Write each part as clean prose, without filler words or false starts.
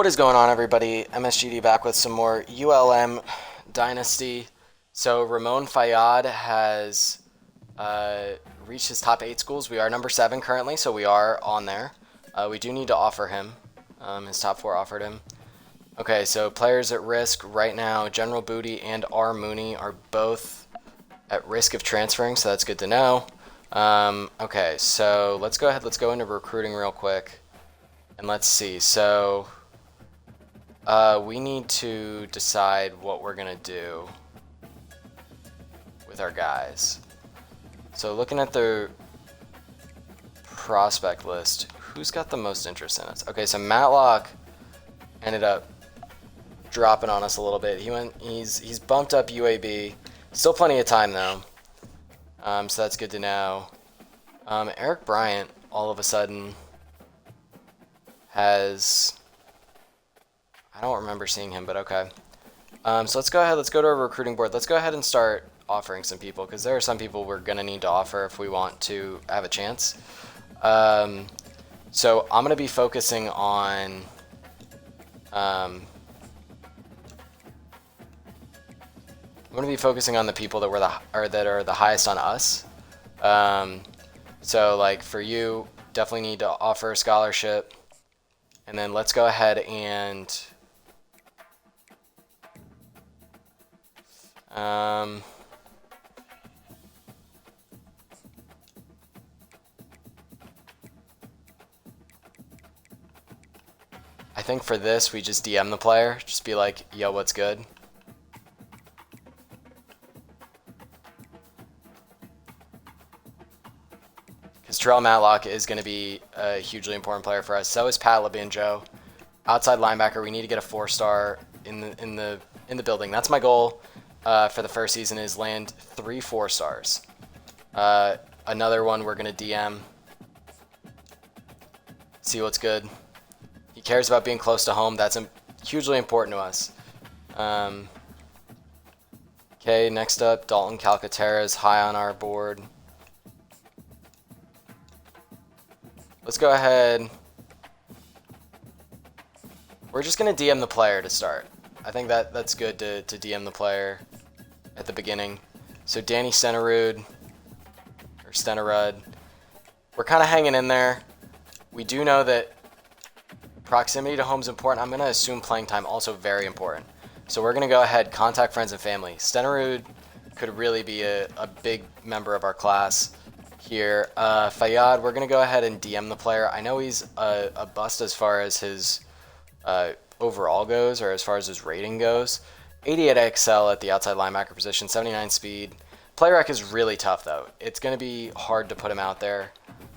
What is going on, everybody? MSGD back with some more ULM Dynasty. So Ramon Fayyad has reached his top 8 schools. We are number 7 currently, so we are on there. We do need to offer him. His top 4 offered him. Okay, so players at risk right now, General Booty and R. Mooney are both at risk of transferring, so that's good to know. Okay, so let's go ahead. Let's go into recruiting real quick. And let's see. So we need to decide what we're going to do with our guys. So looking at the prospect list, who's got the most interest in us? Okay, so Matlock ended up dropping on us a little bit. He's bumped up UAB. Still plenty of time though. So that's good to know. Eric Bryant all of a sudden has, I don't remember seeing him, but okay. So let's go ahead. Let's go to our recruiting board. Let's go ahead and start offering some people, because there are some people we're going to need to offer if we want to have a chance. So I'm going to be focusing on the people that are the highest on us. So like for you, definitely need to offer a scholarship. And then let's go ahead and I think for this we just DM the player, just be like, yo, what's good? Because Terrell Matlock is going to be a hugely important player for us. So is Pat Labinjo. Outside linebacker, we need to get a 4-star in the building. That's my goal for the first season, is land 3 4-stars. Another one we're going to DM. See what's good. He cares about being close to home. That's hugely important to us. Okay, next up, Dalton Calcaterra is high on our board. Let's go ahead. We're just going to DM the player to start. I think that's good to DM the player at the beginning. So Danny Stenerud, or Stenerud. We're kind of hanging in there. We do know that proximity to home is important. I'm going to assume playing time also very important. So we're going to go ahead, contact friends and family. Stenerud could really be a big member of our class here. Fayyad, we're going to go ahead and DM the player. I know he's a bust as far as his overall goes, or as far as his rating goes. 88 XL at the outside linebacker position, 79 speed. Play rec is really tough though. It's going to be hard to put him out there.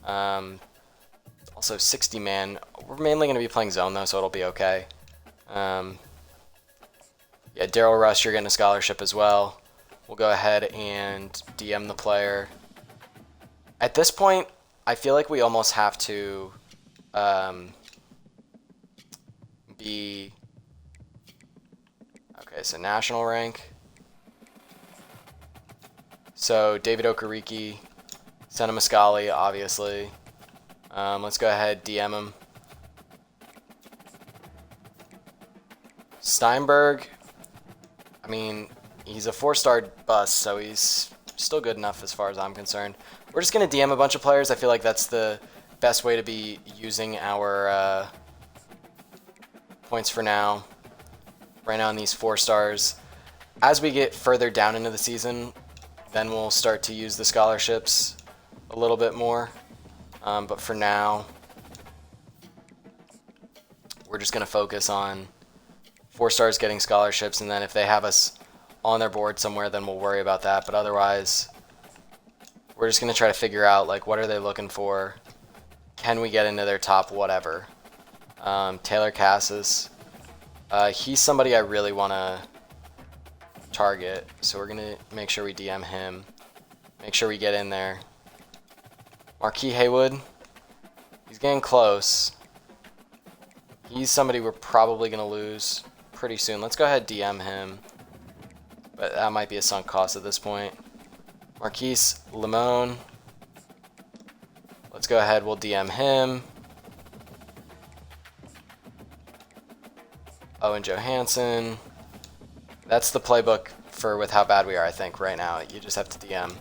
Also 60 man. We're mainly going to be playing zone though, so it'll be okay. Yeah, Daryl Rush, you're getting a scholarship as well. We'll go ahead and DM the player. At this point, I feel like we almost have to be... Okay, so national rank. So David Okereke, Senna Muscali, obviously. Let's go ahead, DM him. Steinberg, I mean, he's a 4-star bust, so he's still good enough as far as I'm concerned. We're just going to DM a bunch of players. I feel like that's the best way to be using our points for now. Right now in these 4-stars. As we get further down into the season, then we'll start to use the scholarships a little bit more. But for now, we're just going to focus on 4-stars getting scholarships, and then if they have us on their board somewhere, then we'll worry about that. But otherwise, we're just going to try to figure out, like, what are they looking for? Can we get into their top whatever? Taylor Cassis. He's somebody I really want to target, so we're going to make sure we DM him. Make sure we get in there. Marquis Haywood. He's getting close. He's somebody we're probably going to lose pretty soon. Let's go ahead and DM him. But that might be a sunk cost at this point. Marquise Limon. Let's go ahead, we'll DM him. Owen Johansson. That's the playbook for with how bad we are, I think, right now. You just have to DM.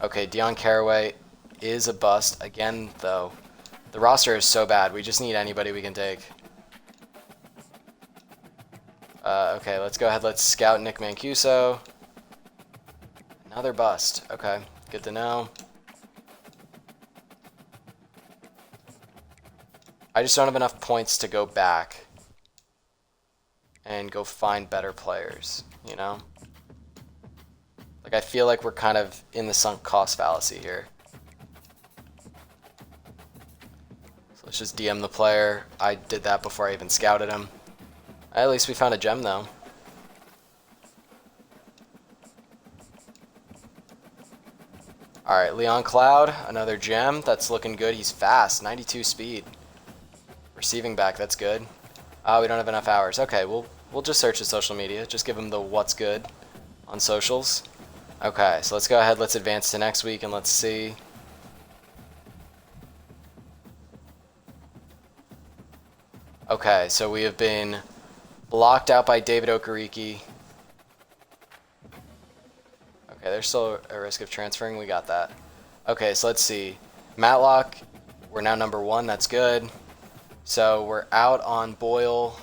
Okay, Dion Caraway is a bust. Again, though, the roster is so bad. We just need anybody we can take. Okay, let's go ahead. Let's scout Nick Mancuso. Another bust. Okay, good to know. I just don't have enough points to go back and go find better players, you know? Like, I feel like we're kind of in the sunk cost fallacy here. So let's just DM the player. I did that before I even scouted him. At least we found a gem, though. Alright, Leon Cloud, another gem. That's looking good. He's fast, 92 speed. Receiving back, that's good. We don't have enough hours. Okay, we'll just search his social media. Just give him the what's good on socials. Okay, so let's go ahead. Let's advance to next week and let's see. Okay, so we have been blocked out by David Okereke. Okay, there's still a risk of transferring. We got that. Okay, so let's see. Matlock, we're now number 1. That's good. So we're out on Boyle,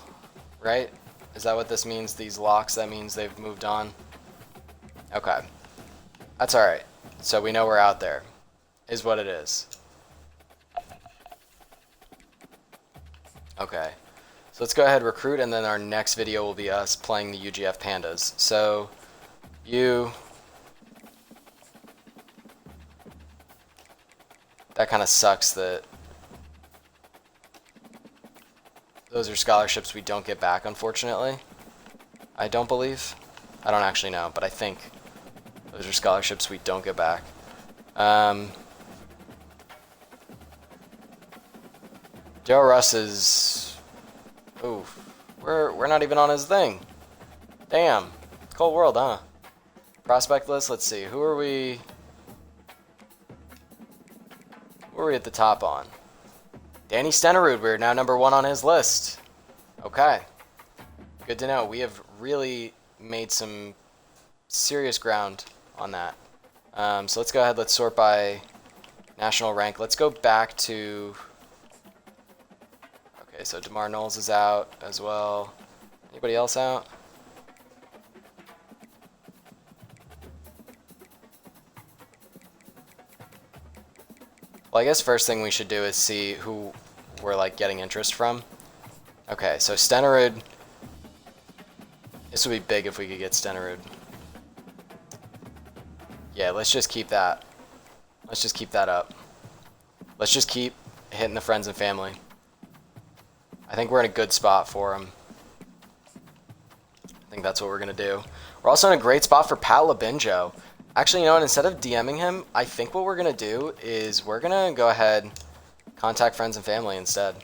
right? Is that what this means? These locks, that means they've moved on? Okay. That's alright. So we know we're out there, is what it is. Okay. So let's go ahead and recruit, and then our next video will be us playing the UGF Pandas. So, that kind of sucks that those are scholarships we don't get back, unfortunately. I don't believe. I don't actually know, but I think those are scholarships we don't get back. Joe Russ is... Ooh, we're not even on his thing. Damn. Cold world, huh? Prospect list, let's see. Who are we at the top on? Danny Stenerud, we're now number 1 on his list. Okay. Good to know. We have really made some serious ground on that. So let's go ahead. Let's sort by national rank. Let's go back to... Okay, so DeMar Knowles is out as well. Anybody else out? Well, I guess first thing we should do is see who we're like getting interest from. Okay, so Stenerud. This would be big if we could get Stenerud. Yeah, let's just keep that. Let's just keep that up. Let's just keep hitting the friends and family. I think we're in a good spot for him. I think that's what we're going to do. We're also in a great spot for Pat Labinjo. Actually, you know what? Instead of DMing him, I think what we're going to do is we're going to go ahead, contact friends and family instead.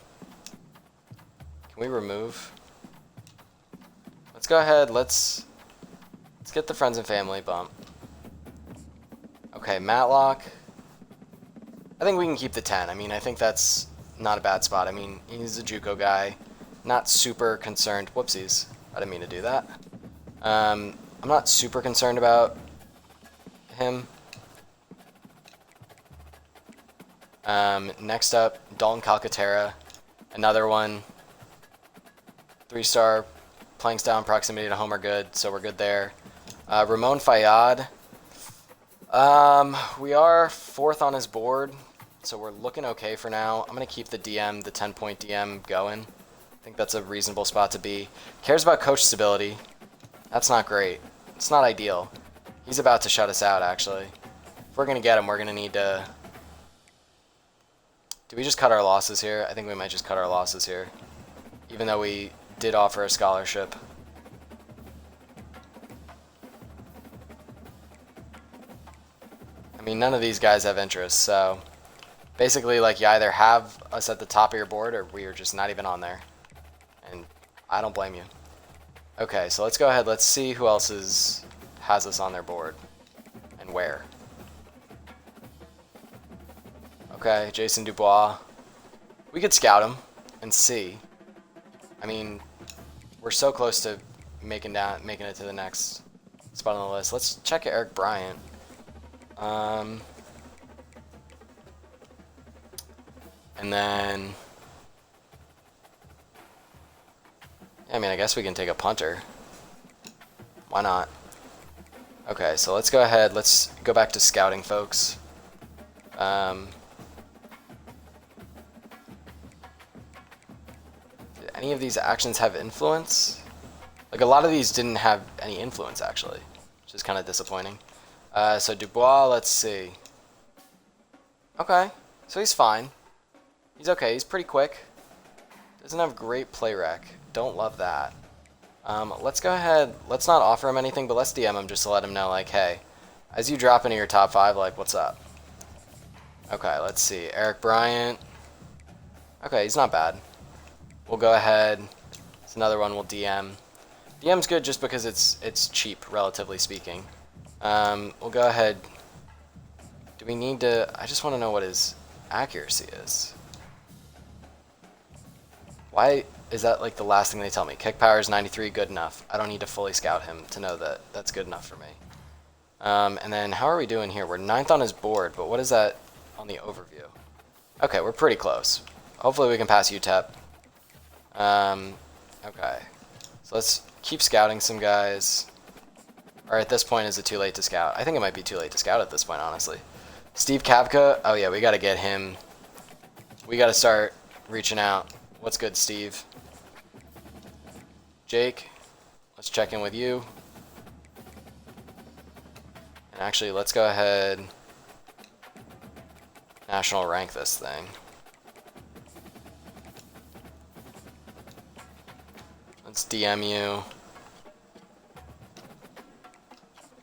Can we remove? Let's go ahead. Let's get the friends and family bump. Okay, Matlock. I think we can keep the 10. I mean, I think that's not a bad spot. I mean, he's a JUCO guy. Not super concerned. Whoopsies. I didn't mean to do that. I'm not super concerned about him. Next up, Dalton Calcaterra. Another one. 3-star. Playing style and proximity to home are good, so we're good there. Ramon Fayad. We are 4th on his board, so we're looking okay for now. I'm going to keep the DM, the 10-point DM going. I think that's a reasonable spot to be. Cares about coach stability. That's not great. It's not ideal. He's about to shut us out, actually. If we're going to get him, we're going to need to... Do we just cut our losses here? I think we might just cut our losses here. Even though we did offer a scholarship. I mean, none of these guys have interest, so... Basically, like, you either have us at the top of your board, or we are just not even on there. And I don't blame you. Okay, so let's go ahead. Let's see who else has us on their board. And where. Okay, Jason Dubois. We could scout him and see. I mean, we're so close to making it to the next spot on the list. Let's check Eric Bryant. And then, I mean, I guess we can take a punter. Why not? Okay, so let's go ahead. Let's go back to scouting, folks. Did any of these actions have influence? Like, a lot of these didn't have any influence, actually, which is kind of disappointing. So Dubois, let's see. Okay, so he's fine. He's okay. He's pretty quick. Doesn't have great play rec. Don't love that. Let's go ahead. Let's not offer him anything, but let's DM him just to let him know, like, hey, as you drop into your top 5, like, what's up? Okay, let's see. Eric Bryant. Okay, he's not bad. We'll go ahead. It's another one we'll DM. DM's good just because it's cheap, relatively speaking. We'll go ahead. Do we need to... I just want to know what his accuracy is. Why is that like the last thing they tell me? Kick power is 93, good enough. I don't need to fully scout him to know that that's good enough for me. And then how are we doing here? We're 9th on his board, but what is that on the overview? Okay, we're pretty close. Hopefully we can pass UTEP. Okay, so let's keep scouting some guys. Or at this point, is it too late to scout? I think it might be too late to scout at this point, honestly. Steve Kapka. Oh yeah, we got to get him. We got to start reaching out. What's good, Steve? Jake, let's check in with you. And actually, let's go ahead. National rank this thing. Let's DM you.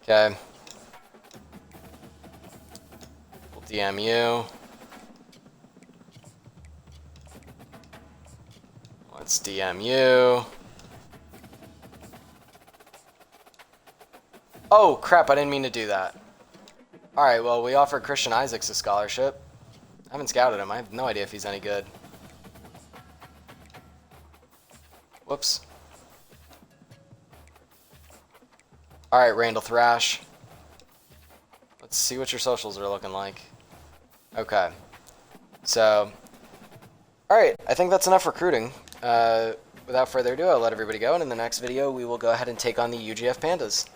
Okay. We'll DM you. Let's DM you. Oh, crap, I didn't mean to do that. Alright, well, we offered Christian Isaacs a scholarship. I haven't scouted him. I have no idea if he's any good. Whoops. Alright, Randall Thrash. Let's see what your socials are looking like. Okay. So, alright, I think that's enough recruiting. Without further ado, I'll let everybody go, and in the next video, we will go ahead and take on the UGF Pandas.